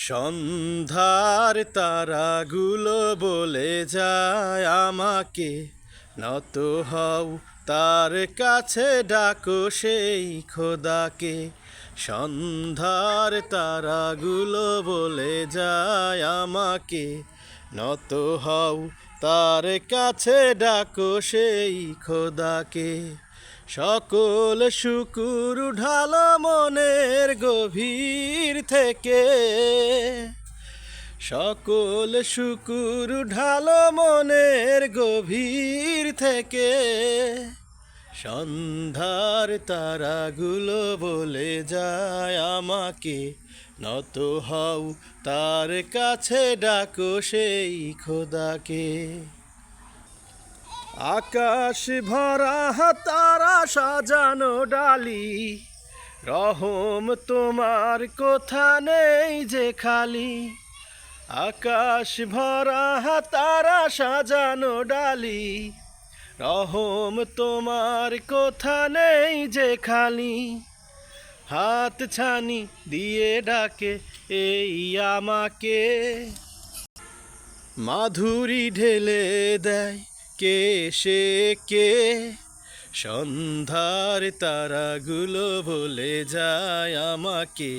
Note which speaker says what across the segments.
Speaker 1: সন্ধ্যার তারাগুলো বলে যায় আমাকে, নত হও তার কাছে, ডাকো সেই খোদাকে। সন্ধ্যার তারাগুলো বলে যায় আমাকে, নত হও তার কাছে, ডাকো সেই খোদাকে। সকল শুকুর ঢালো মনের গভীর থেকে, সকল শুকুর ঢালো মনের গভীর থেকে। সন্ধ্যার তারাগুলো বলে যায় আমাকে, নত হও তার কাছে, ডাকো সেই খোদাকে। আকাশ ভরা তারা সাজানো ডালি, রহম তোমার কোথা নেই যে খালি। আকাশ ভরা তারা সাজানো ডালি, রহম তোমার কোথা নেই যে খালি। হাত ছানি দিয়ে ডাকে এই আমাকে, মাধুরী ঢেলে দেয় কে সে কে। সন্ধ্যার তারাগুলো বলে যায় আমাকে,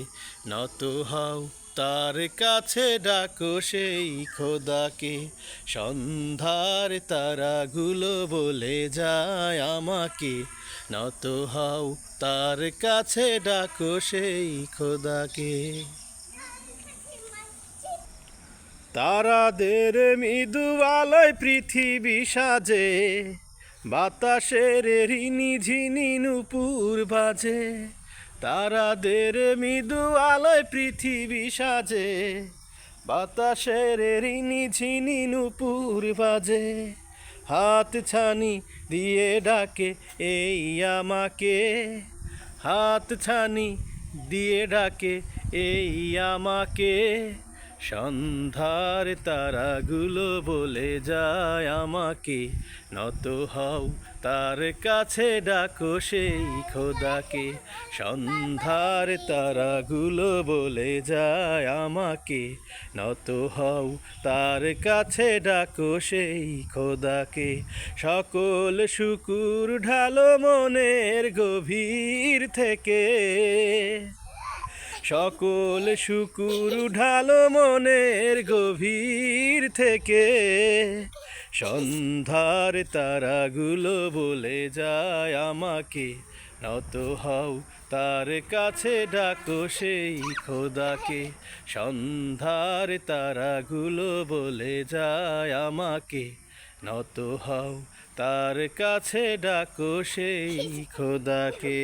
Speaker 1: নত হও তার কাছে, ডাকো সেই খোদাকে। সন্ধ্যার তারাগুলো বলে যায় আমাকে, নত হও তার কাছে, ডাকো সেই খোদাকে। তারাদের মৃদু আলোয় পৃথিবী সাজে, বাতাসের ঝিনি নূপুর বাজে। তারাদের মৃদু আলোয় পৃথিবী সাজে, বাতাসের ঝিনি নূপুর বাজে। হাত ছানি দিয়ে ডাকে এই আমাকে, হাত ছানি দিয়ে ডাকে এই আমাকে। সন্ধ্যার তারাগুলো বলে যায় আমাকে, নত হও তার কাছে, ডাকো সেই খোদাকে। সন্ধ্যার তারাগুলো বলে যায় আমাকে, নত হও তার কাছে, ডাকো সেই খোদাকে। সকল শুকুর ঢালো মনের গভীর থেকে, সকল শুকুর ঢালো মনের গভীর থেকে। সন্ধ্যার তারাগুলো বলে যায় আমাকে, নত হও তার কাছে, ডাকো সেই খোদাকে। সন্ধ্যার তারাগুলো বলে যায় আমাকে, নত হও তার কাছে, ডাকো সেই খোদাকে।